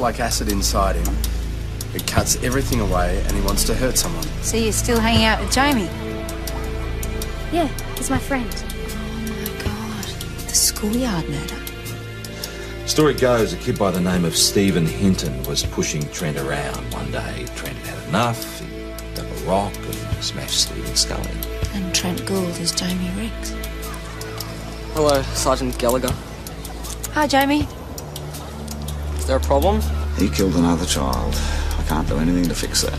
like acid inside him. It cuts everything away and he wants to hurt someone. So you're still hanging out with Jamie? Yeah, he's my friend. Oh my God, the schoolyard murder. Story goes, a kid by the name of Stephen Hinton was pushing Trent around. One day, Trent had had enough. He dug a rock and smashed Stephen's skull in. And Trent Gould is Jamie Riggs. Hello, Sergeant Gallagher. Hi, Jamie. Is there a problem? He killed another child. I can't do anything to fix that.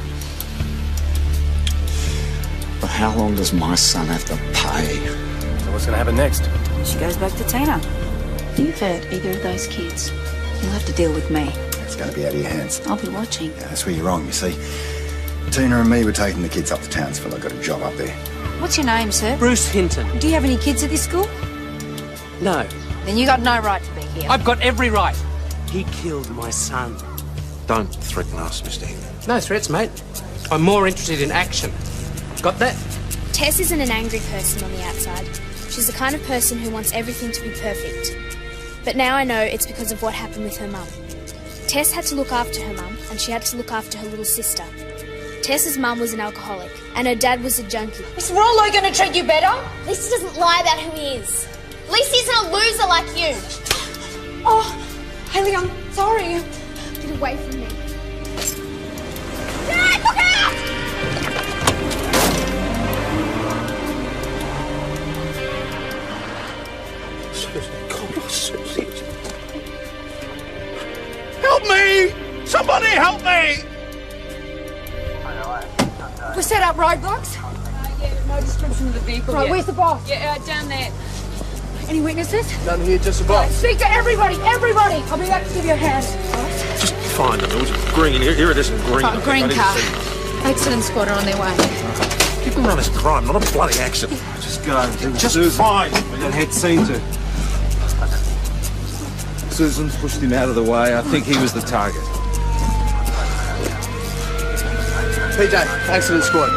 But how long does my son have to pay? So what's going to happen next? She goes back to Tina. If you've hurt either of those kids, you'll have to deal with me. It's going to be out of your hands. I'll be watching. Yeah, that's where you're wrong, you see. Tina and me were taking the kids up to Townsville. I got a job up there. What's your name, sir? Bruce Hinton. Do you have any kids at this school? No. Then you got no right to be here. I've got every right. He killed my son. Don't threaten us, Mr. Hinton. No threats, mate. I'm more interested in action. Got that? Tess isn't an angry person on the outside. She's the kind of person who wants everything to be perfect. But now I know it's because of what happened with her mum. Tess had to look after her mum, and she had to look after her little sister. Tess's mum was an alcoholic, and her dad was a junkie. Is Rollo going to treat you better? At least he doesn't lie about who he is. At least he isn't a loser like you. Oh, Hayley, I'm sorry. Get away from me. Dad, look out! Susie. Help me! Somebody help me! We set up roadblocks? Yeah, no description of the vehicle Right, yet. where's the boss? Yeah, down there. Any witnesses? None here, just above. Speak to everybody! Everybody! I'll be back to give you a hand. Just find them. It was green. Here it is in green. Oh, green car. Accident squad are on their way. People run as crime, not a bloody accident. Just go. Just fine. That head seen to. Susan's pushed him out of the way. I think he was the target. PJ, accident squad.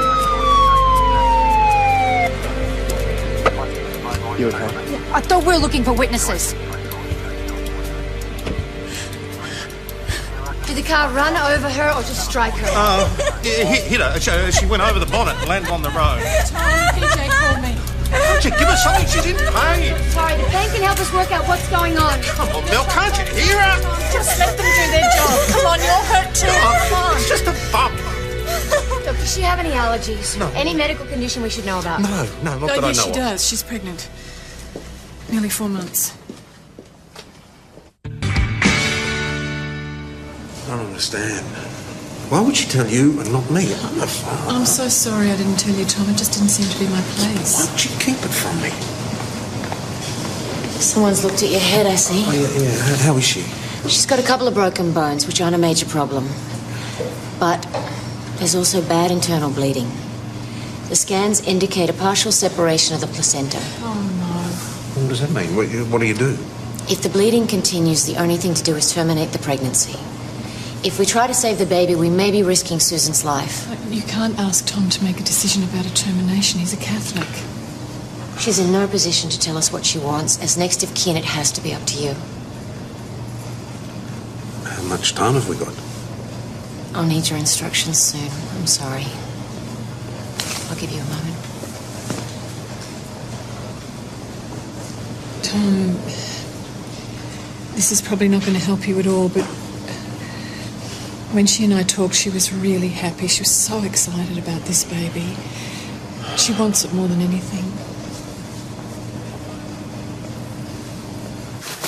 You okay? I thought we were looking for witnesses. Did the car run over her or just strike her? Hit her. She went over the bonnet and landed on the road. PJ called me. Can't you give her something? She's in pain. Sorry, the bank can help us work out what's going on. Come on, Mel, can't you hear her? Just let them do their job. Come on, you're hurt too. Come on. It's just a bump. Doc, does she have any allergies? No. Any medical condition we should know about? No, not that I know Yes, she of. does. She's pregnant. Nearly 4 months. I don't understand. Why would she tell you and not me? I'm not father. I'm so sorry I didn't tell you, Tom. It just didn't seem to be my place. Why would she keep it from me? Someone's looked at your head, I see. Oh, yeah. How is she? She's got a couple of broken bones, which aren't a major problem. But there's also bad internal bleeding. The scans indicate a partial separation of the placenta. Oh, What does that mean? What do you do? If the bleeding continues, the only thing to do is terminate the pregnancy. If we try to save the baby, we may be risking Susan's life. no. You can't ask Tom to make a decision about a termination. He's a Catholic. She's in no position to tell us what she wants. As next of kin, it has to be up to you. How much time have we got? I'll need your instructions soon. I'm sorry. I'll give you a moment. Tom, this is probably not going to help you at all, but when she and I talked, she was really happy. She was so excited about this baby. She wants it more than anything.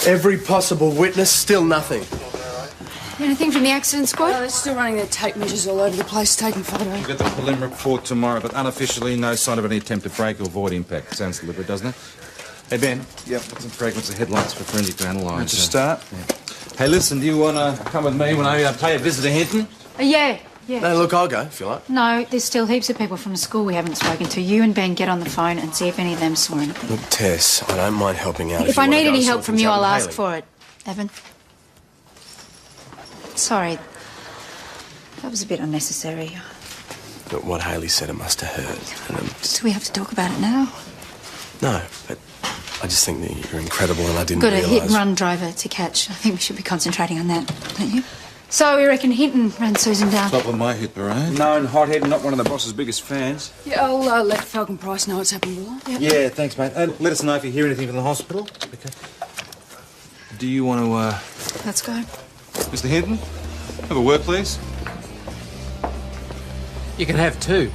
Every possible witness, still nothing. Anything from the accident squad? They're still running their tape measures all over the place, taking photos. We'll get the preliminary report tomorrow, but unofficially, no sign of any attempt to break or void impact. Sounds deliberate, doesn't it? Hey, Ben. Yep. Got some fragments of headlights for forensic to analyse. That's a start. Yeah. Hey, listen, do you want to come with me when I pay a visit to Hinton? Yeah. No, look, I'll go if you like. No, there's still heaps of people from the school we haven't spoken to. You and Ben get on the phone and see if any of them saw anything. Look, Tess, I don't mind helping out. If you I wanna need go any and help sort from things you, out I'll with ask Hayley. for it. Evan? Sorry. That was a bit unnecessary. But what Hayley said, it must have hurt. And Do we have to talk about it now? no, but I just think that you're incredible and I didn't Got a realise... hit-and-run driver to catch. I think we should be concentrating on that, don't you? So we reckon Hinton ran Susan down. Top of my hit parade. Known hothead and not one of the boss's biggest fans. Yeah, I'll let Falcon Price know what's happened, will I? Yeah, thanks, mate. Let us know if you hear anything from the hospital. Okay. Do you want to, Let's go. Mr. Hinton, have a word, please? You can have two.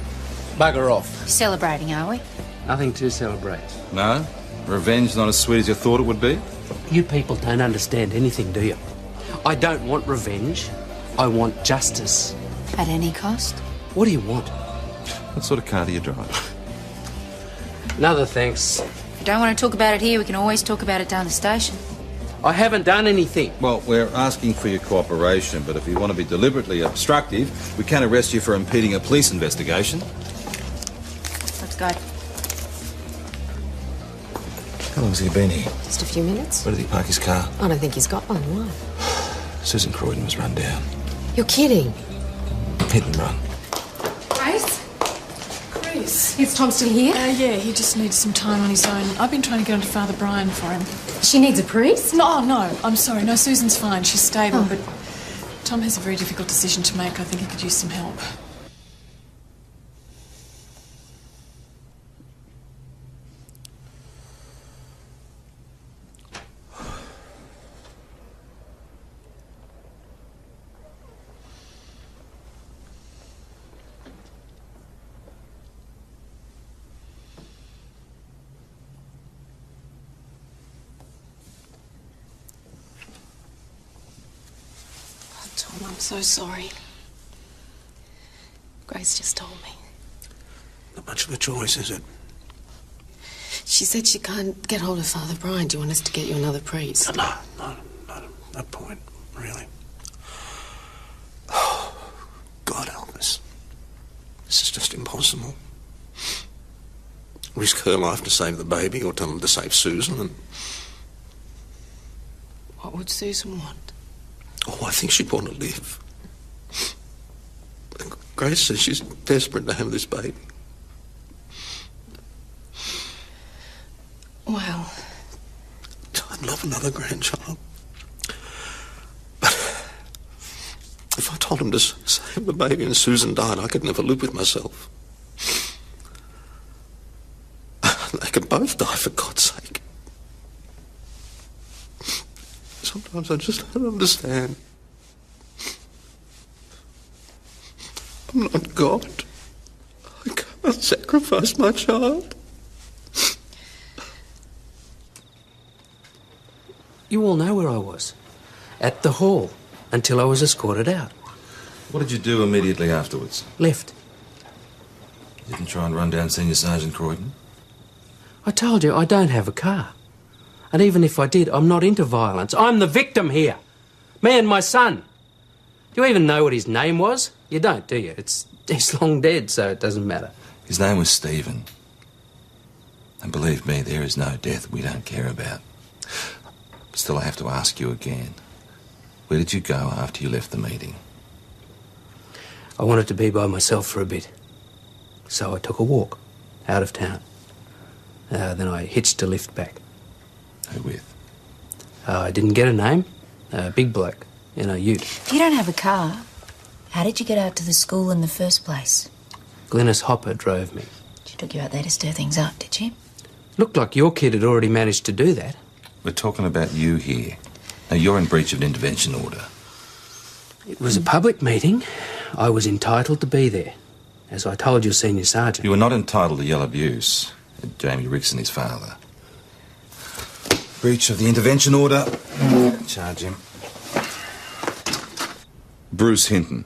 Bugger off. Celebrating, are we? Nothing to celebrate. No? Revenge not as sweet as you thought it would be? You people don't understand anything, do you? I don't want revenge. I want justice. At any cost? What do you want? What sort of car do you drive? Another thanks. If you don't want to talk about it here, we can always talk about it down the station. I haven't done anything. Well, we're asking for your cooperation, but if you want to be deliberately obstructive, we can arrest you for impeding a police investigation. Let's go. How long has he been here? Just a few minutes. Where did he park his car? I don't think he's got one. Why? Susan Croydon was run down. You're kidding. Hit and run. Grace? Chris? Is Tom still here? Yeah, he just needs some time on his own. I've been trying to get onto Father Brian for him. She needs a priest? No, I'm sorry. No, Susan's fine. She's stable, but Tom has a very difficult decision to make. I think he could use some help. Tom, I'm so sorry. Grace just told me. Not much of a choice, is it? She said she can't get hold of Father Brian. Do you want us to get you another priest? No, no point, really. Oh, God help us. This is just impossible. Risk her life to save the baby or tell them to save Susan and... What would Susan want? Oh, I think she'd want to live. Grace says she's desperate to have this baby. Well... I'd love another grandchild. But if I told him to save the baby and Susan died, I could never live with myself. They can both die, for God's sake. Sometimes I just don't understand. I'm not God. I can't sacrifice my child. You all know where I was. At the hall, until I was escorted out. What did you do immediately afterwards? Left. You didn't try and run down Senior Sergeant Croydon? I told you I don't have a car. And even if I did, I'm not into violence. I'm the victim here. Me and my son. Do you even know what his name was? You don't, do you? He's long dead, so it doesn't matter. His name was Stephen. And believe me, there is no death we don't care about. Still, I have to ask you again. Where did you go after you left the meeting? I wanted to be by myself for a bit. So I took a walk out of town. Then I hitched a lift back. Who with? I didn't get a name. A big bloke in a ute. If you don't have a car, how did you get out to the school in the first place? Glenys Hopper drove me. She took you out there to stir things up, did she? Looked like your kid had already managed to do that. We're talking about you here. Now, you're in breach of an intervention order. It was a public meeting. I was entitled to be there. As I told your Senior Sergeant. You were not entitled to yell abuse at Jamie Ricks and his father. Breach of the intervention order. Charge him. Bruce Hinton.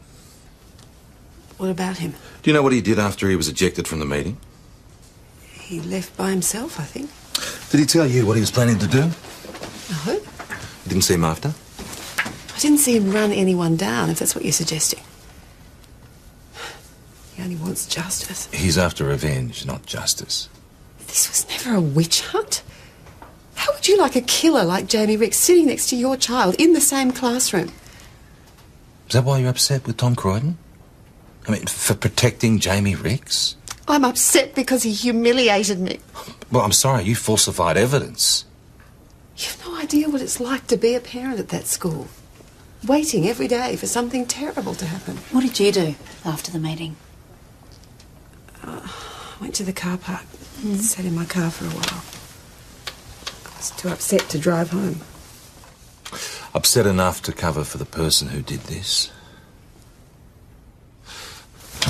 What about him? Do you know what he did after he was ejected from the meeting? He left by himself, I think. Did he tell you what he was planning to do? No. You didn't see him after? I didn't see him run anyone down, if that's what you're suggesting. He only wants justice. He's after revenge, not justice. This was never a witch hunt. How would you like a killer like Jamie Ricks sitting next to your child in the same classroom? Is that why you're upset with Tom Croydon? I mean, for protecting Jamie Ricks? I'm upset because he humiliated me. Well, I'm sorry, you falsified evidence. You've no idea what it's like to be a parent at that school. waiting every day for something terrible to happen. What did you do after the meeting? Went to the car park, sat in my car for a while. I was too upset to drive home. Upset enough to cover for the person who did this?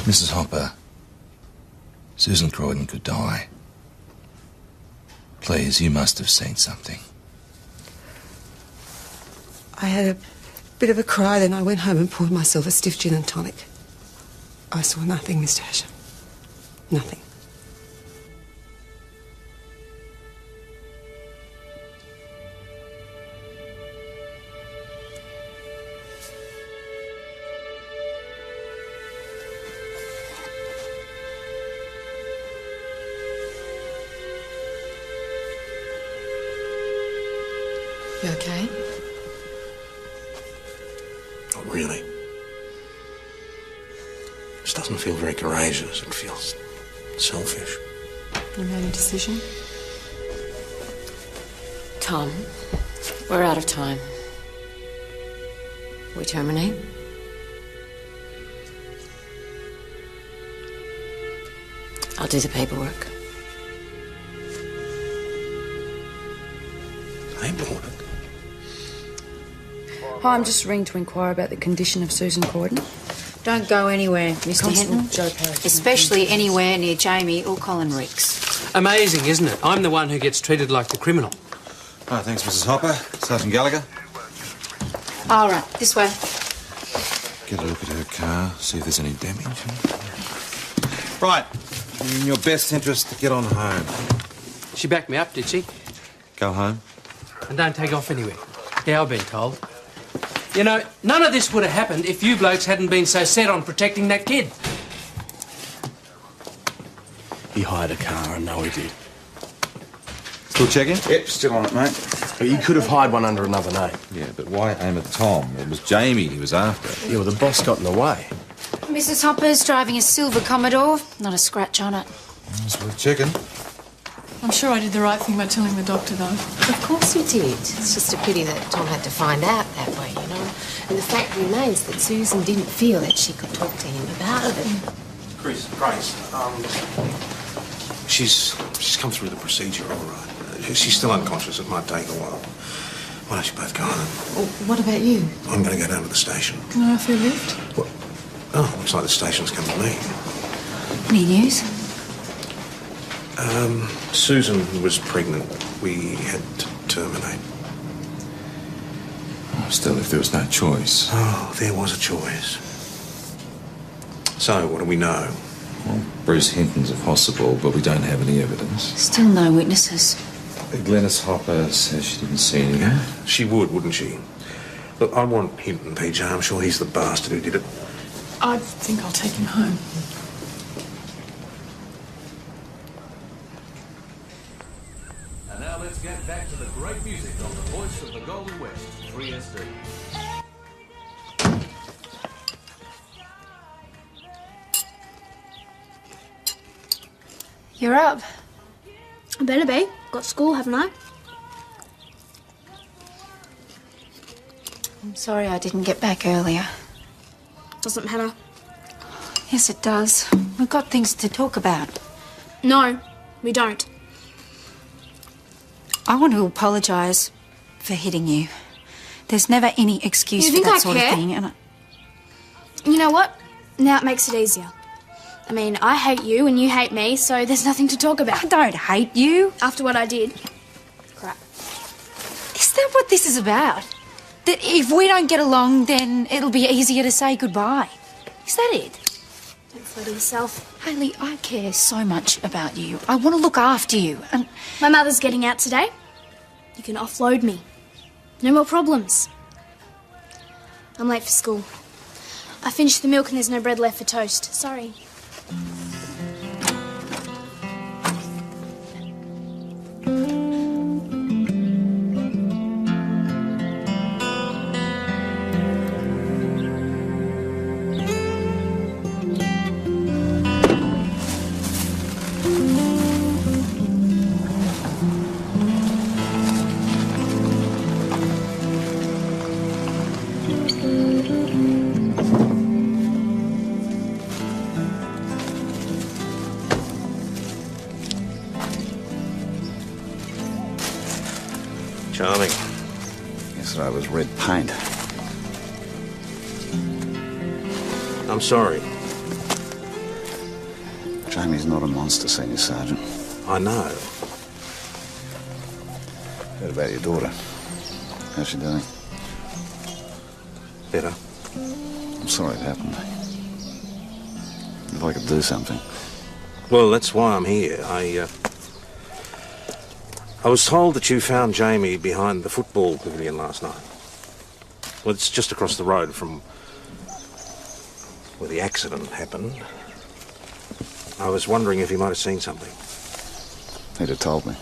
Mrs. Hopper, Susan Croydon could die. Please, you must have seen something. I had a bit of a cry, then I went home and poured myself a stiff gin and tonic. I saw nothing, Mr. Hasham. Nothing. You okay? Not really. This doesn't feel very courageous. It feels selfish. You made a decision? Tom, we're out of time. We terminate? I'll do the paperwork. Paperwork? Hi, I'm just ringing to inquire about the condition of Susan Croydon. Don't go anywhere, Mr. Hinton. Especially anywhere near Jamie or Colin Ricks. Amazing, isn't it? I'm the one who gets treated like the criminal. Oh, thanks, Mrs. Hopper. Sergeant Gallagher. All right, this way. Get a look at her car, see if there's any damage. Right. In your best interest to get on home. She backed me up, did she? Go home. And don't take off anywhere. Yeah, I've been told. You know, none of this would have happened if you blokes hadn't been so set on protecting that kid. He hired a car, I know he did. Still checking? Yep, still on it, mate. But he could have hired one under another name. Yeah, but why aim at Tom? It was Jamie he was after. Yeah, well, the boss got in the way. Mrs. Hopper's driving a silver Commodore. Not a scratch on it. It's worth checking. I'm sure I did the right thing by telling the doctor, though. Of course you did. It's just a pity that Tom had to find out that way, you know. And the fact remains that Susan didn't feel that she could talk to him about it. Grace, she's come through the procedure all right. She's still unconscious. It might take a while. Why don't you both go home? Well, what about you? I'm going to go down to the station. Can I offer you a lift? What? Oh, looks like the station's come to me. Any news? Susan was pregnant. We had to terminate. Still, if there was no choice. Oh, there was a choice. So, what do we know? Well, Bruce Hinton's a possible, but we don't have any evidence. Still no witnesses. Glenys Hopper says she didn't see anything. She would, wouldn't she? Look, I want Hinton, PJ. I'm sure he's the bastard who did it. I think I'll take him home. And now let's get back to the great music on the voice of the Golden West, 3SD. You're up. I better be. Got school, haven't I? I'm sorry I didn't get back earlier. Doesn't matter. Yes, it does. We've got things to talk about. No, we don't. I want to apologise for hitting you. There's never any excuse for that sort of thing. And You know what? Now it makes it easier. I mean, I hate you and you hate me, so there's nothing to talk about. I don't hate you. After what I did. Crap. Is that what this is about? That if we don't get along, then it'll be easier to say goodbye. Is that it? Don't flatter yourself. Hayley, I care so much about you. I want to look after you. And my mother's getting out today. You can offload me. No more problems. I'm late for school. I finished the milk and there's no bread left for toast. Sorry. red paint. I'm sorry. Jamie's not a monster, Senior Sergeant. I know. Heard about your daughter. How's she doing? Better. I'm sorry it happened. If I could do something. Well, that's why I'm here. I was told that you found Jamie behind the football pavilion last night. Well, it's just across the road from where the accident happened. I was wondering if you might have seen something. He'd have told me.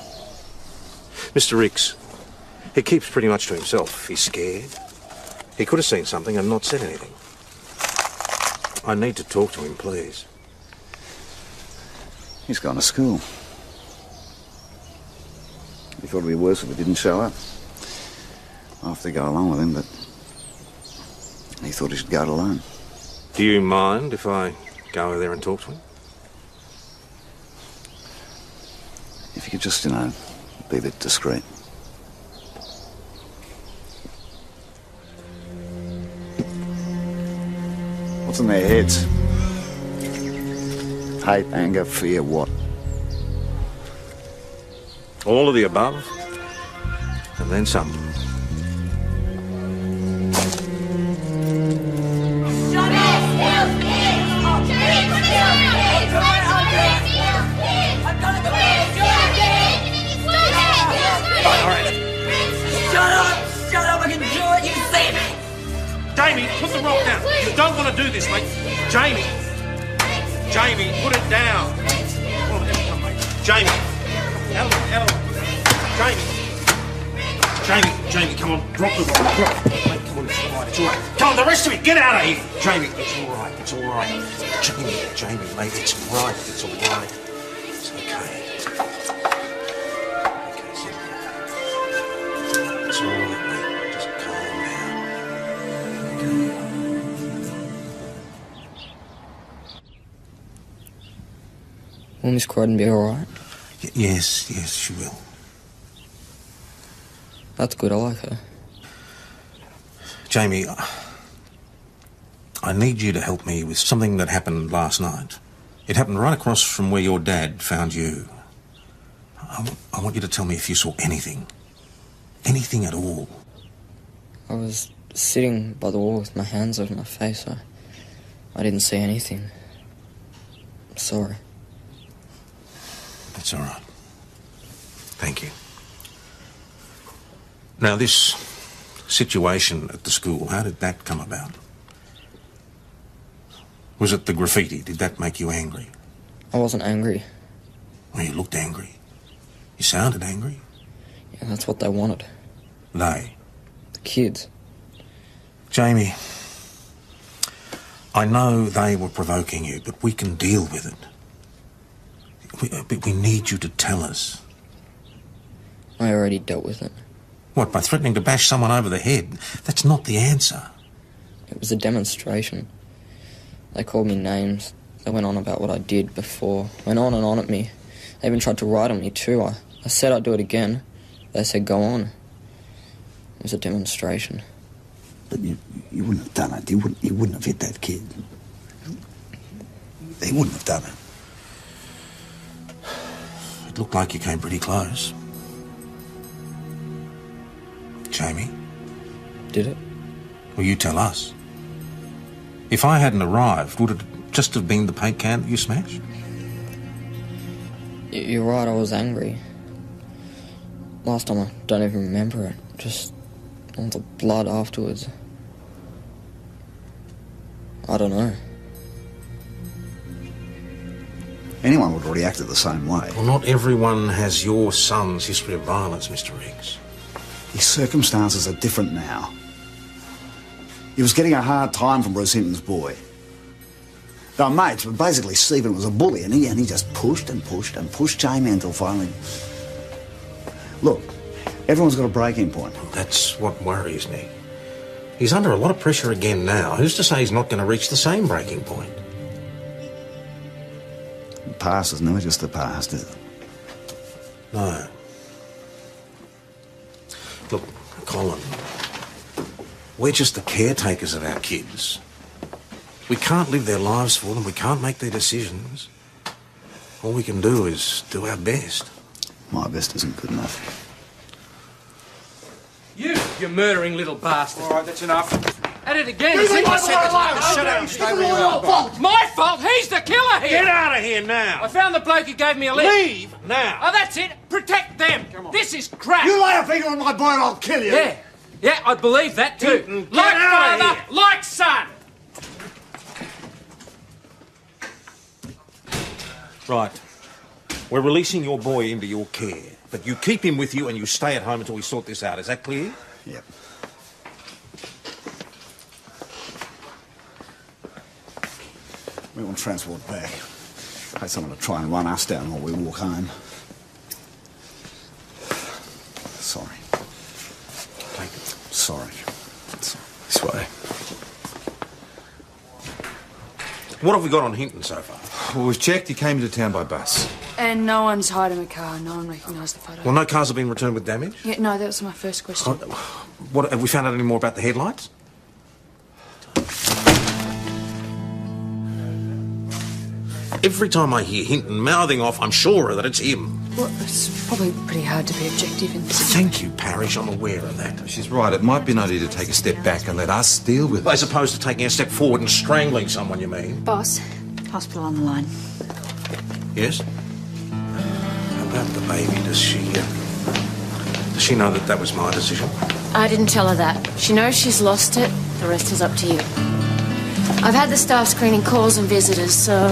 Mr. Ricks, he keeps pretty much to himself. He's scared. He could have seen something and not said anything. I need to talk to him, please. He's gone to school. He thought it'd be worse if he didn't show up. I'll have to go along with him, but he thought he should go it alone. Do you mind if I go over there and talk to him? If you could just, be a bit discreet. What's in their heads? Hate, anger, fear, what? All of the above, and then some. Shut up, I can do it, you see me! Jamie, put the rock down. You don't want to do this, mate. Jamie, put it down. Come on, come, mate. Jamie. Ellen. Jamie, come on. Drop the rock. Drop. Mate, come on, it's all right. Come on, the rest of it, get out of here. Jamie, it's all right. Jamie, mate, it's all right. It's okay. It's all right, mate. Just calm down. Will Miss Croydon be alright? Yes, she will. That's good, I like her. Jamie, I need you to help me with something that happened last night. It happened right across from where your dad found you. I want you to tell me if you saw anything. Anything at all. I was sitting by the wall with my hands over my face. I didn't see anything. I'm sorry. That's all right. Thank you. Now, this situation at the school, how did that come about? Was it the graffiti? Did that make you angry? I wasn't angry. Well, you looked angry. You sounded angry. Yeah, that's what they wanted. They? The kids. Jamie, I know they were provoking you, but we can deal with it. But we need you to tell us. I already dealt with it. What, by threatening to bash someone over the head? That's not the answer. It was a demonstration. They called me names. They went on about what I did before. Went on and on at me. They even tried to write on me too. I said I'd do it again. They said go on. It was a demonstration. But you wouldn't have done it. You wouldn't have hit that kid. They wouldn't have done it. It looked like you came pretty close. Jamie? Did it? Well, you tell us. If I hadn't arrived, would it just have been the paint can that you smashed? You're right, I was angry. Last time I don't even remember it. Just all the blood afterwards. I don't know. Anyone would have reacted the same way. Well, not everyone has your son's history of violence, Mr. Riggs. His circumstances are different now. He was getting a hard time from Bruce Hinton's boy. They were mates, but basically Stephen was a bully, and he just pushed and pushed and pushed Jamie until finally... Look, everyone's got a breaking point. That's what worries me. He's under a lot of pressure again now. Who's to say he's not going to reach the same breaking point? The past is never just the past, is it? No. Look, Colin, We're just the caretakers of our kids. We can't live their lives for them. We can't make their decisions. All we can do is do our best. My best isn't good enough. You murdering little bastard. All right, that's enough. At it again. Leave my boy alone. Shut up. Stay where you are. My fault. He's the killer here. Get out of here now. I found the bloke who gave me a lift. Leave now. Oh, that's it. Protect them. This is crap. You lay a finger on my boy and I'll kill you. Yeah, I believe that too. Hinton, get Like out of father, here. like son. Right. We're releasing your boy into your care, but you keep him with you and you stay at home until we sort this out. Is that clear? Yep. We want transport back. Pay someone to try and run us down while we walk home. Sorry. Take it. Sorry. This way. What have we got on Hinton so far? Well, we've checked. He came into town by bus. And no one's hiding a car. No one recognised the photo. Well, no cars have been returned with damage? Yeah, no, that was my first question. What, have we found out any more about the headlights? Every time I hear Hinton mouthing off, I'm sure that it's him. Well, it's probably pretty hard to be objective in this. Thank you, Parrish. I'm aware of that. She's right. It might be an idea to take a step back and let us deal with it. As opposed to taking a step forward and strangling someone, you mean? Boss, hospital on the line. Yes? How about the baby? Does she know that that was my decision? I didn't tell her that. She knows she's lost it. The rest is up to you. I've had the staff screening calls and visitors, so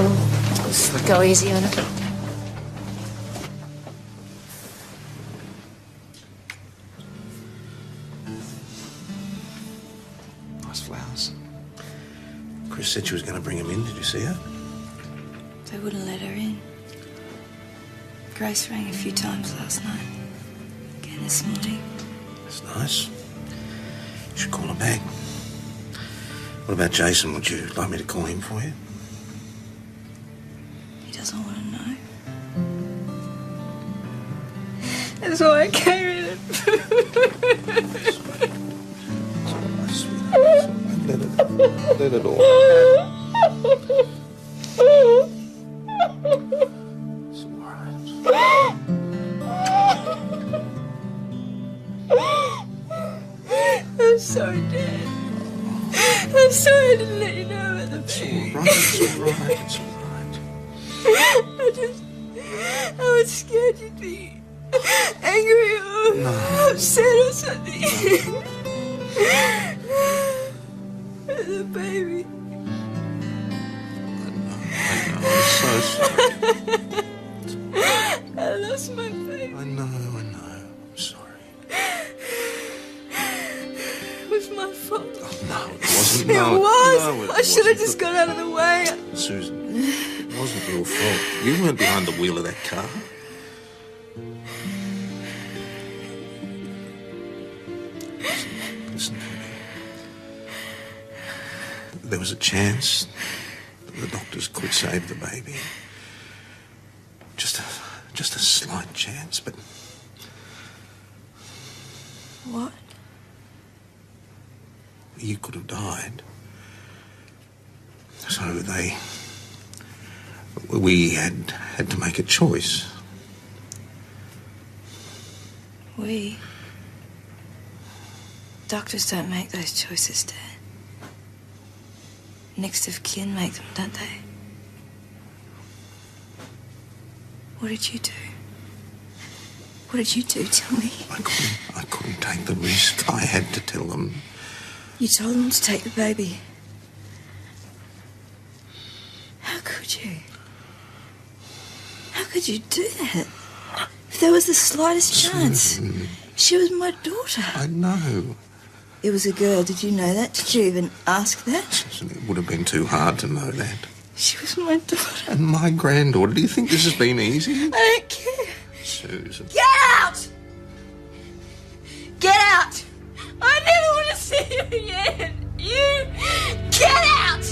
just go easy on it. Nice flowers. Chris said she was going to bring him in. Did you see her? They wouldn't let her in. Grace rang a few times last night. Again this morning. That's nice. You should call her back. What about Jason? Would you like me to call him for you? He doesn't want to know. That's why I came in. Let it all. It's all right. I'm sorry, Dad. I'm sorry I didn't let you know about the baby. It's all right. It's all right. I was scared you'd be angry or upset or something. The baby. I'm so sorry. I lost my baby. I know. I'm sorry. It was my fault. No, it wasn't. It No, was. no, it I should have wasn't. just got out of the way. Susan, it wasn't your fault. You weren't behind the wheel of that car. Listen to me. There was a chance that the doctors could save the baby. Just a slight chance, but What? you could have died. So we had to make a choice. We? Doctors don't make those choices, Dad. Next of kin make them, don't they? What did you do? What did you do? Tell me. I couldn't take the risk. I had to tell them. You told them to take the baby. How could you? How could you do that? If there was the slightest chance. She was my daughter. I know. It was a girl. Did you know that? Did you even ask that? Susan, it would have been too hard to know that. She was my daughter. And my granddaughter. Do you think this has been easy? I don't care. Susan. Get out! Get out! I never want to see you again. You get out!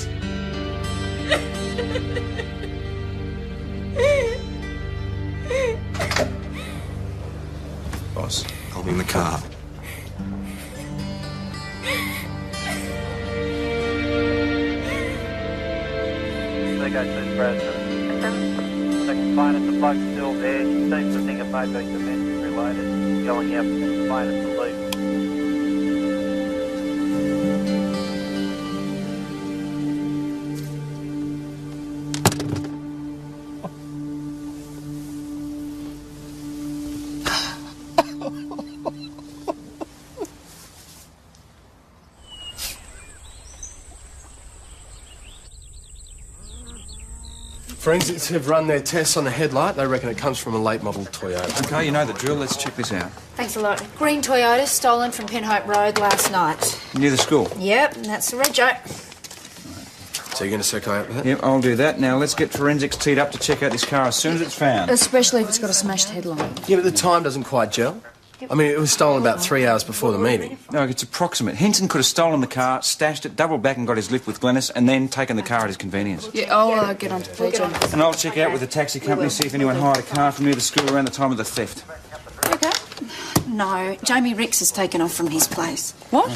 Boss, I'll be in the car. to go to Bradford. They can find us, the bloke's still there. She seems to think it may be domestic related. Going out and find us to leave. Forensics have run their tests on the headlight. They reckon it comes from a late model Toyota. Okay, you know the drill. Let's check this out. Thanks a lot. Green Toyota stolen from Penhope Road last night. Near the school? Yep, and that's the rego. So you're going to circulate that? Yep, I'll do that. Now, let's get forensics teed up to check out this car as soon as it's found. Especially if it's got a smashed headlight. Yeah, but the time doesn't quite gel. I mean, it was stolen about 3 hours before the meeting. No, it's approximate. Henson could have stolen the car, stashed it, doubled back and got his lift with Glennis, and then taken the car at his convenience. Yeah, I'll get on to PJ. And I'll check out with the taxi company, see if anyone hired a car from near the school around the time of the theft. Okay. No, Jamie Ricks has taken off from his place. What?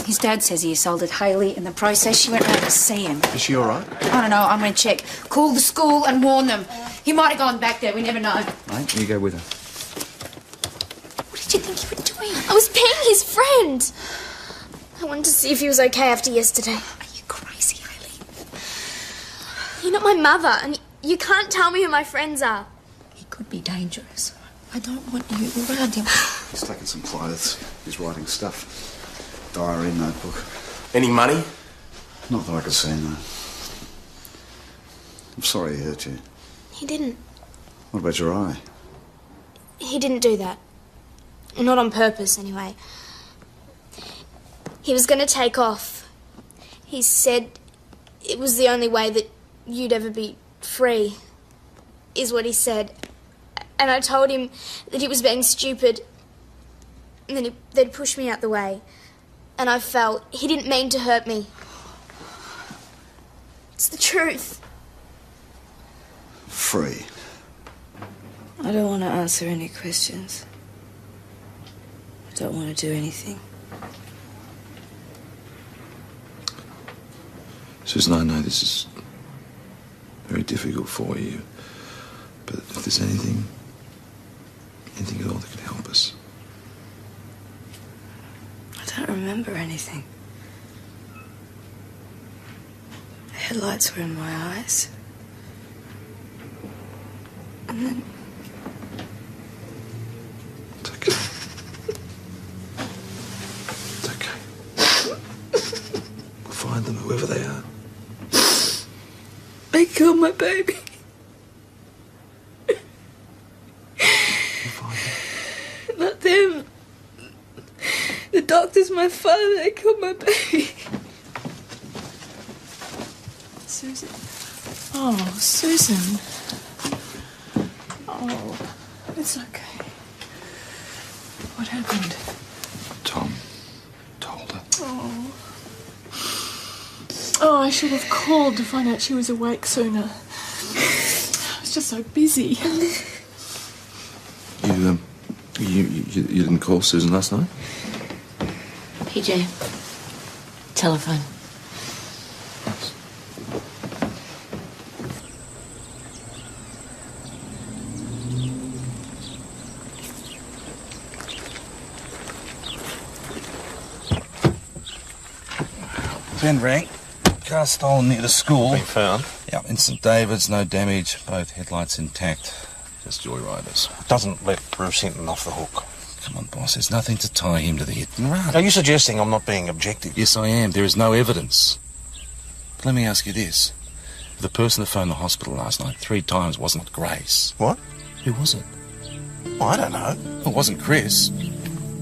His dad says he assaulted Hayley in the process. She went round to see him. Is she all right? I don't know. I'm going to check. Call the school and warn them. He might have gone back there. We never know. Mate, you go with her. What did you think you were doing? I was being his friend. I wanted to see if he was okay after yesterday. Are you crazy, Hayley? You're not my mother, and you can't tell me who my friends are. He could be dangerous. I don't want you around him. He's taking some clothes. He's writing stuff. Diary, notebook. Any money? Not that I could see, no. I'm sorry he hurt you. He didn't. What about your eye? He didn't do that. Not on purpose, anyway. He was going to take off. He said it was the only way that you'd ever be free, is what he said. And I told him that he was being stupid, and then they'd push me out the way. And I felt he didn't mean to hurt me. It's the truth. Free. I don't want to answer any questions. I don't want to do anything. Susan, I know this is very difficult for you, but if there's anything at all that could help us. I don't remember anything. The headlights were in my eyes. And then... It's okay. It's okay. We'll find them, whoever they are. They killed my baby. Not them. The doctor's my father. They killed my baby. Susan. Oh, Susan. Oh, it's okay. What happened? Tom told her. Oh. Oh, I should have called to find out she was awake sooner. I was just so busy. You didn't call Susan last night? PJ, telephone. Ben rang. Car stolen near the school. Been found? Yep, in St David's, no damage, both headlights intact. Just joyriders. Doesn't let Bruce Hinton off the hook. Come on, boss, there's nothing to tie him to the hit and run. Are you suggesting I'm not being objective? Yes, I am. There is no evidence. But let me ask you this. If the person that phoned the hospital last night 3 times wasn't Grace... What? Who was it? Oh, I don't know. Well, it wasn't Chris.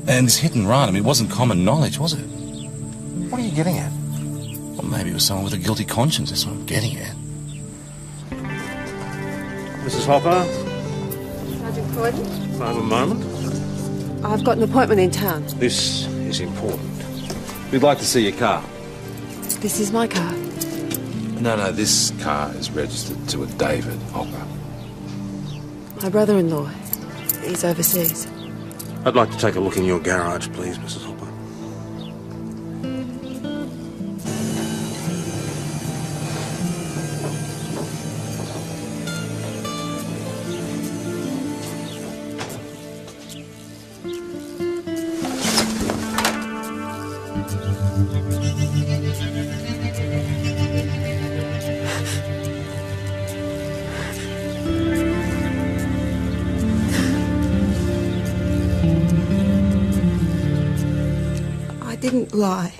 And this hit and run, I mean, it wasn't common knowledge, was it? What are you getting at? Well, maybe it was someone with a guilty conscience. That's what I'm getting at. Mrs. Hopper, Sergeant Croydon? I have a moment. I've got an appointment in town. This is important. We'd like to see your car. This is my car. No, this car is registered to a David Hopper. My brother-in-law. He's overseas. I'd like to take a look in your garage, please, Mrs. Hopper. didn't lie.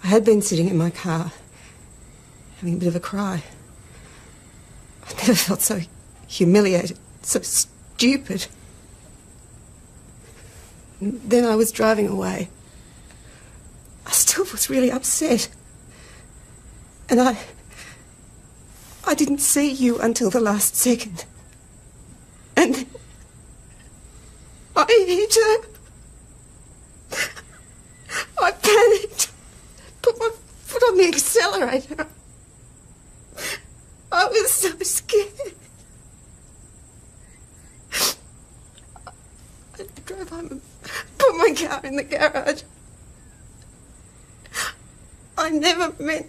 I had been sitting in my car, having a bit of a cry. I never felt so humiliated, so stupid. And then I was driving away. I still was really upset. And I didn't see you until the last second. And then I hit her. I panicked, put my foot on the accelerator. I was so scared. I drove home and put my car in the garage. I never meant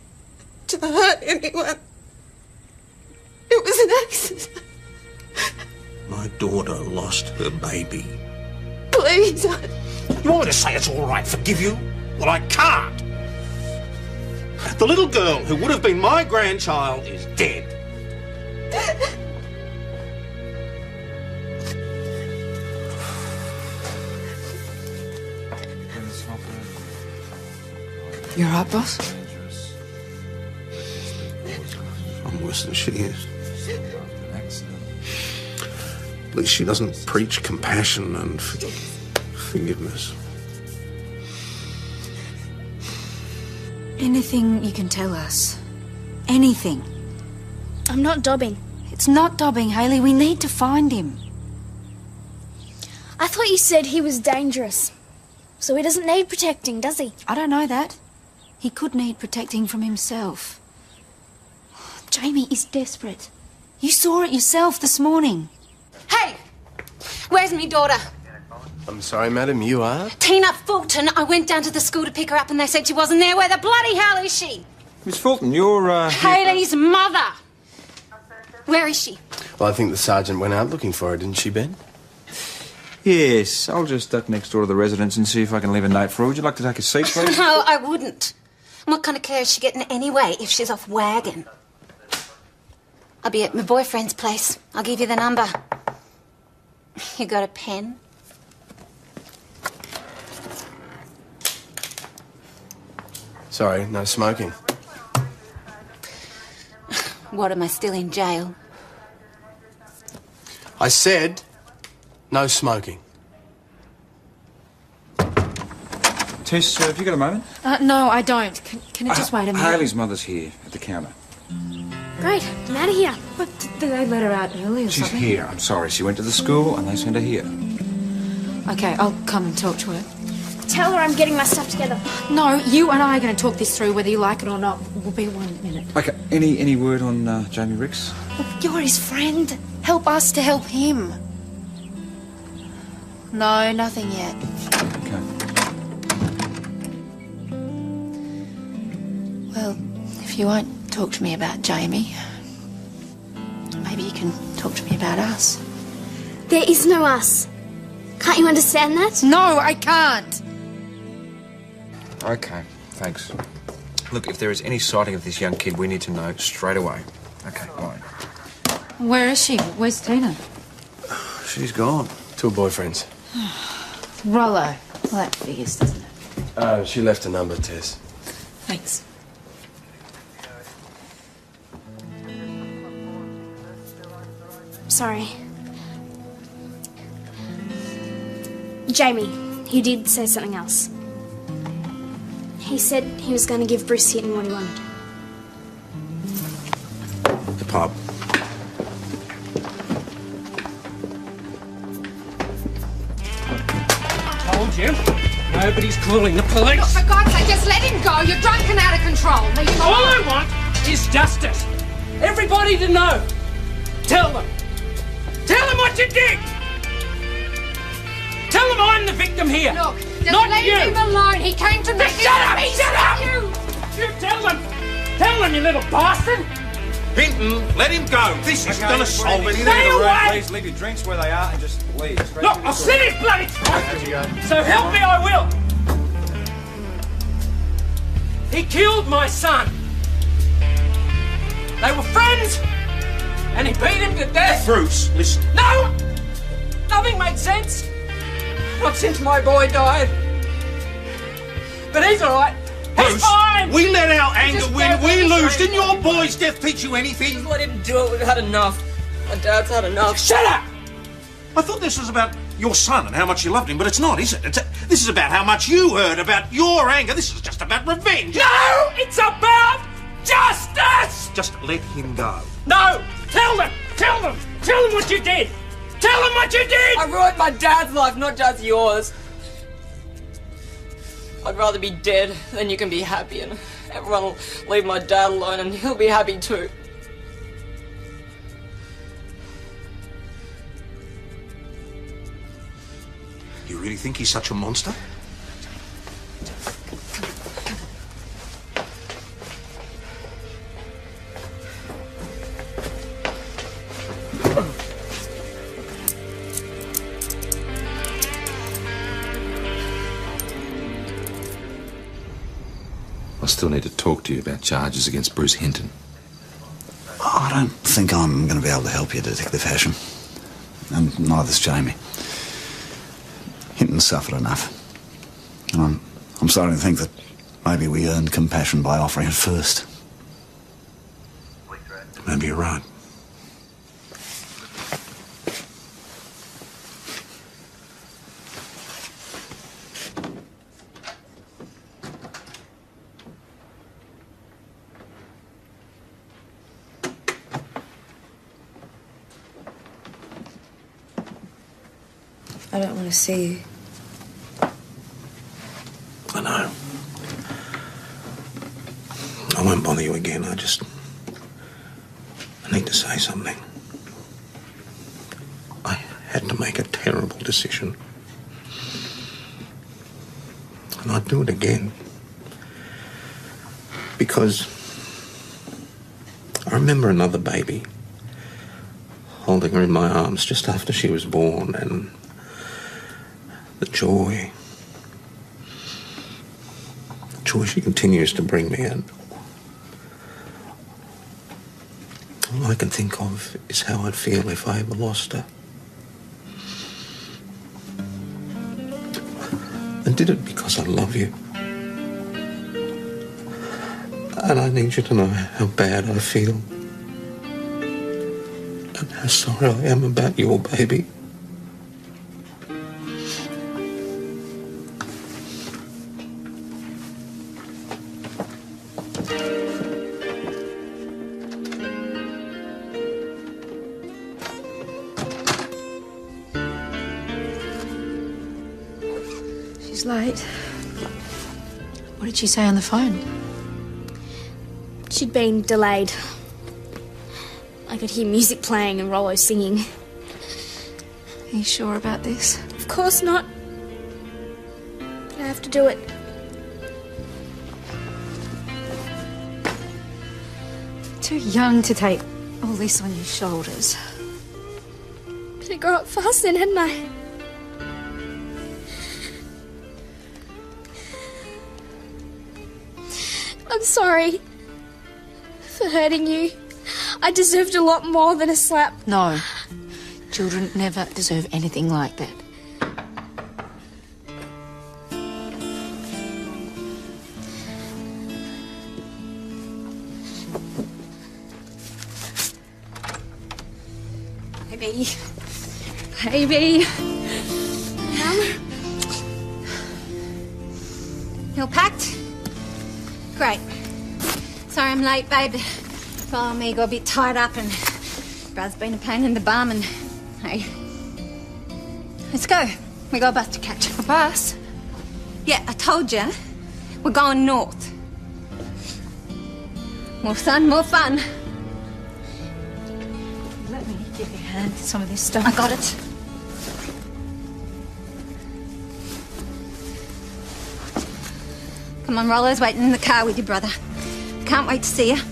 to hurt anyone. It was an accident. My daughter lost her baby. Please, You want me to say it's all right, forgive you? Well, I can't. The little girl who would have been my grandchild is dead. You all right, boss? I'm worse than she is. At least she doesn't preach compassion and forgiveness. Anything you can tell us. Anything. I'm not dobbing. It's not dobbing, Hayley. We need to find him. I thought you said he was dangerous. So he doesn't need protecting, does he? I don't know that. He could need protecting from himself. Jamie is desperate. You saw it yourself this morning. Hey! Where's me daughter? I'm sorry, madam, you are? Tina Fulton. I went down to the school to pick her up and they said she wasn't there. Where the bloody hell is she? Miss Fulton, you're, Hayley's mother. Where is she? Well, I think the sergeant went out looking for her, didn't she, Ben? Yes, I'll just duck next door to the residence and see if I can leave a note for her. Would you like to take a seat, please? No, I wouldn't. What kind of care is she getting anyway if she's off wagon? I'll be at my boyfriend's place. I'll give you the number. You got a pen? Sorry, no smoking. What, am I still in jail? I said no smoking. Tess, have you got a moment? No, I don't. Can it just wait a minute? Hayley's mother's here at the counter. Great, I'm out of here. But did they let her out early or She's something? here. I'm sorry. She went to the school and they sent her here. Okay, I'll come and talk to her. Tell her I'm getting my stuff together. No, you and I are going to talk this through, whether you like it or not. We'll be 1 minute. Okay, any word on Jamie Ricks? Look, you're his friend. Help us to help him. No, nothing yet. Okay. Well, if you won't talk to me about Jamie, maybe you can talk to me about us. There is no us. Can't you understand that? No, I can't. Okay, thanks. Look, if there is any sighting of this young kid, we need to know straight away. Okay, bye. Where is she? Where's Tina? She's gone. To her boyfriend's. Rollo. Well, that figures, doesn't it? She left a number, Tess. Thanks. Sorry. Jamie, he did say something else. He said he was going to give Bruce Hitton what he wanted. The pub. Told you. Nobody's calling the police. Look, for God's sake, just let him go. You're drunk and out of control. Leave him All alone. I want is justice. Everybody to know. Tell them. Tell them what you did. Tell them I'm the victim here. Look, just not leave you. him alone. He came to make Shut up! peace Shut up! with you. You tell them. Tell them, you little bastard. Hinton, let him go. This isn't going to solve anything. Stay away. Please leave your drinks where they are and just leave. Look, I'll see this bloody truth. So help me, I will. He killed my son. They were friends, and he beat him to death. Bruce, listen. No! Nothing made sense. Not since my boy died. But he's all right. He's Bruce, fine. we let our anger Just win. go We with lose. the Didn't your boy's death teach you anything? Just let him do it. We've had enough. My dad's had enough. Shut up! I thought this was about your son and how much you loved him, but it's not, is it? This is about how much you heard, about your anger. This is just about revenge. No! It's about justice! Just let him go. No! Tell them! Tell them! Tell them what you did! Tell them what you did! I ruined my dad's life, not just yours. I'd rather be dead than you can be happy, and everyone will leave my dad alone and he'll be happy too. You really think he's such a monster? I still need to talk to you about charges against Bruce Hinton. I don't think I'm going to be able to help you, Detective Hasham. And neither's Jamie. Hinton suffered enough. And I'm starting to think that maybe we earned compassion by offering it first. Maybe you're right. I don't want to see you. I know. I won't bother you again. I need to say something. I had to make a terrible decision. And I'd do it again. Because I remember another baby, holding her in my arms just after she was born, and the joy she continues to bring me, and all I can think of is how I'd feel if I ever lost her. I did it because I love you. And I need you to know how bad I feel. And how sorry I am about your baby. She's late. What did she say on the phone? She'd been delayed. I could hear music playing and Rollo singing. Are you sure about this? Of course not. But I have to do it. Too young to take all this on your shoulders. Better grow up fast then, hadn't I? I'm sorry for hurting you. I deserved a lot more than a slap. No. Children never deserve anything like that. Baby. Baby. Mum? You all packed? Great. Sorry I'm late, babe. Follow me, got a bit tied up, and Brad's been a pain in the bum, and hey. Let's go. We got a bus to catch. A bus? Yeah, I told you. We're going north. More sun, more fun. Let me give you a hand to some of this stuff. I got it. Come on, Rollo's waiting in the car with your brother. Can't wait to see you.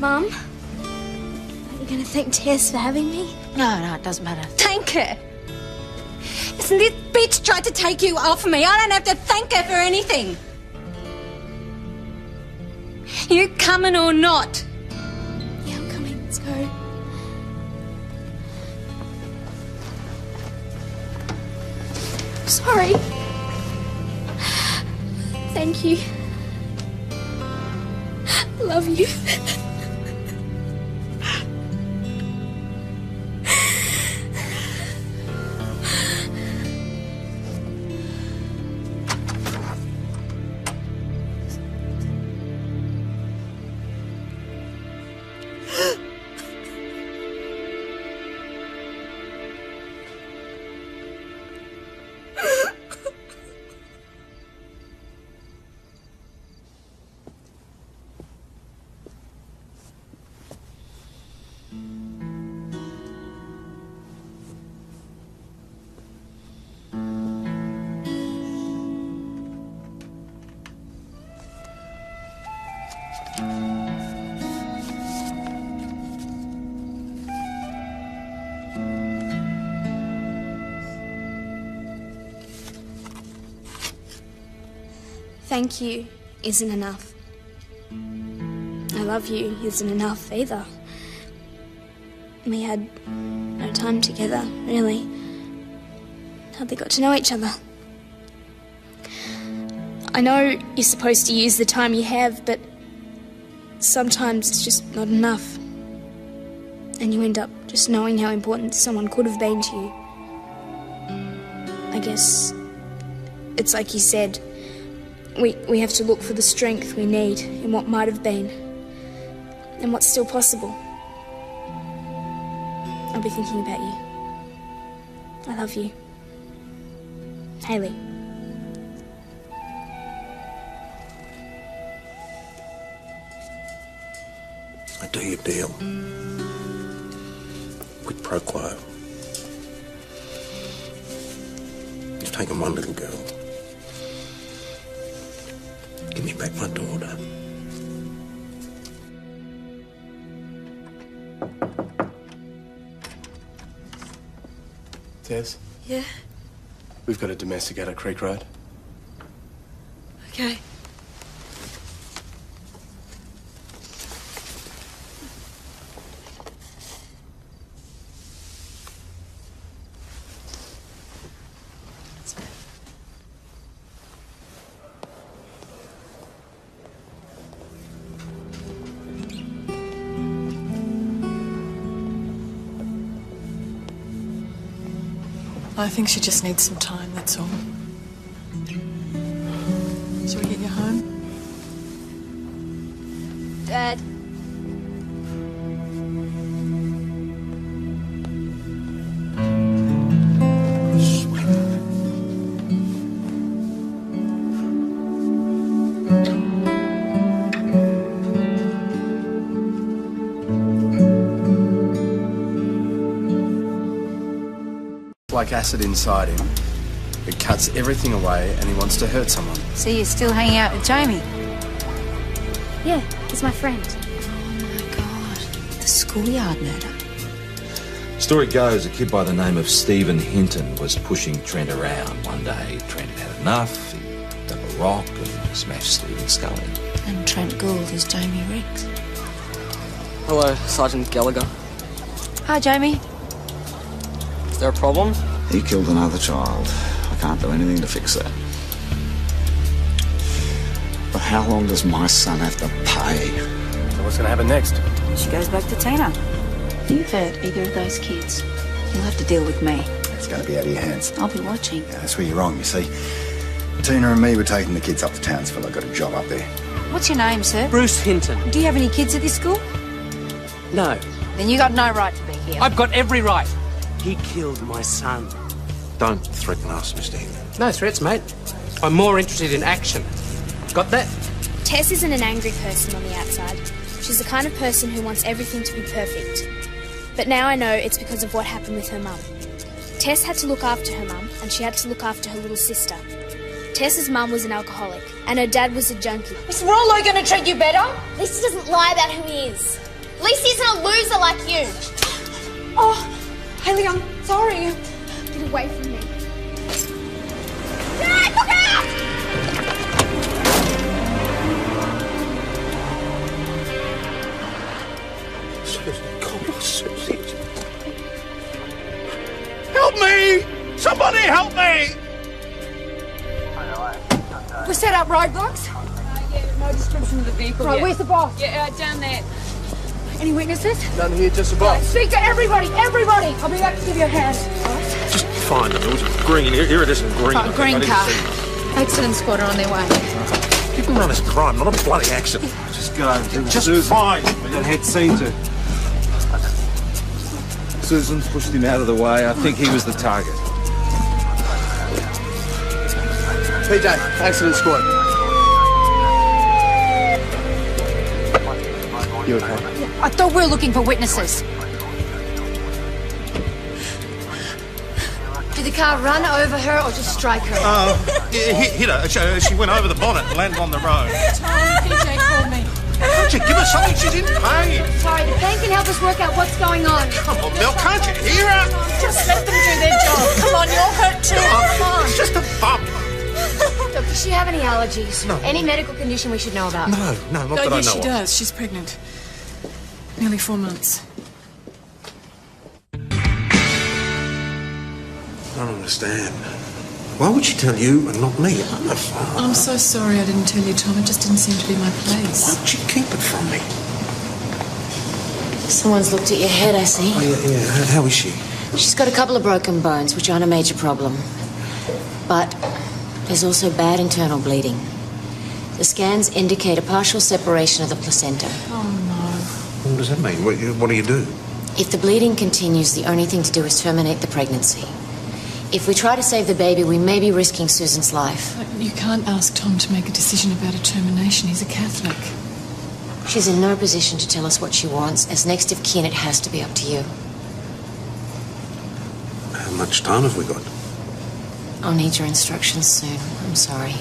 Mum? Are you going to thank Tess for having me? No, it doesn't matter. Thank her. Listen, this bitch tried to take you off me. I don't have to thank her for anything. You coming or not? Yeah, I'm coming. Let's go. Sorry. Thank you. Love you. Thank you isn't enough. I love you isn't enough either. We had no time together, really. Hardly got to know each other. I know you're supposed to use the time you have, but sometimes it's just not enough. And you end up just knowing how important someone could have been to you. I guess it's like you said, we have to look for the strength we need in what might have been and what's still possible. I'll be thinking about you. I love you. Hayley. I do your deal. Quid pro quo. You've taken one little girl. Give me back my daughter. Tess, Yeah? we've got a domestic out at Creek Road. Okay. I think she just needs some time, that's all. Shall we get you home? Dad. Like acid inside him. It cuts everything away and he wants to hurt someone. So you're still hanging out with Jamie? Yeah, he's my friend. The schoolyard murder. Story goes, a kid by the name of Stephen Hinton was pushing Trent around. One day, Trent had had enough. He dug a rock and smashed Stephen's skull in. And Trent Gould is Jamie Riggs. Hello, Sergeant Gallagher. Hi, Jamie. Is there a problem? He killed another child. I can't do anything to fix that. But how long does my son have to pay? So what's going to happen next? She goes back to Tina. If you've hurt either of those kids, you'll have to deal with me. It's going to be out of your hands. I'll be watching. Yeah, that's where you're wrong, you see. Tina and me were taking the kids up to Townsville. I got a job up there. What's your name, sir? Bruce Hinton. Do you have any kids at this school? No. Then you got no right to be here. I've got every right. He killed my son. Don't threaten us, Mr. Hinton. No threats, mate. I'm more interested in action. Got that? Tess isn't an angry person on the outside. She's the kind of person who wants everything to be perfect. But now I know it's because of what happened with her mum. Tess had to look after her mum, and she had to look after her little sister. Tess's mum was an alcoholic, and her dad was a junkie. Is Rollo going to treat you better? At least he doesn't lie about who he is. At least he's not a loser like you. Oh, Hayley, I'm sorry. Get away from me. Dad, look out! Susan, God, Susie. Help me! Somebody help me! We're set up roadblocks? No description of the vehicle Right, yet. where's the boss? Yeah, down there. Any witnesses? None here, just a box. Speak to everybody, everybody! I'll be back to give you a hand. Just find them. It was green. Here it is in green. Oh, green I need to car. see them. Accident squad are on their way. You can run as a crime, not a bloody accident. Just go. Just fine. We got head seen to. Susan's pushed him out of the way. I think he was the target. PJ, accident squad. You okay? I thought we were looking for witnesses. Did the car run over her or just strike her? Hit her. She went over the bonnet and landed on the road. PJ called me. Can't you give her something? She's in pain. Sorry, the bank can help us work out what's going on. Come on, Mel, can't you hear her? Just let them do their job. Come on, you're hurt too. Come on. It's just a bump. Doc, does she have any allergies? No. Any medical condition we should know about? No, not that I know yes, she of. does. She's pregnant. Nearly 4 months. I don't understand. Why would she tell you and not me? I'm the father. I'm so sorry I didn't tell you, Tom. It just didn't seem to be my place. Why would she keep it from me? Someone's looked at your head, I see. Oh, yeah. How is she? She's got a couple of broken bones, which aren't a major problem. But there's also bad internal bleeding. The scans indicate a partial separation of the placenta. Oh, no. What does that mean? What do you do? If the bleeding continues, the only thing to do is terminate the pregnancy. If we try to save the baby, we may be risking Susan's life. But you can't ask Tom to make a decision about a termination. He's a Catholic. She's in no position to tell us what she wants. As next of kin, it has to be up to you. How much time have we got? I'll need your instructions soon. I'm sorry.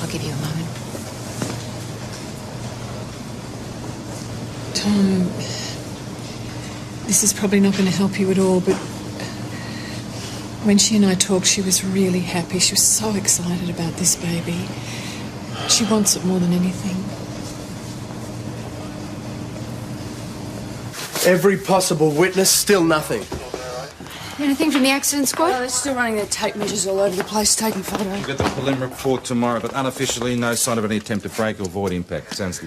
I'll give you a moment. Tom, this is probably not going to help you at all, but when she and I talked, she was really happy. She was so excited about this baby. She wants it more than anything. Every possible witness, still nothing. Anything from the accident squad? they're still running their tape measures all over the place, taking photos. We'll get the preliminary report tomorrow, but unofficially, no sign of any attempt to break or void impact. Sounds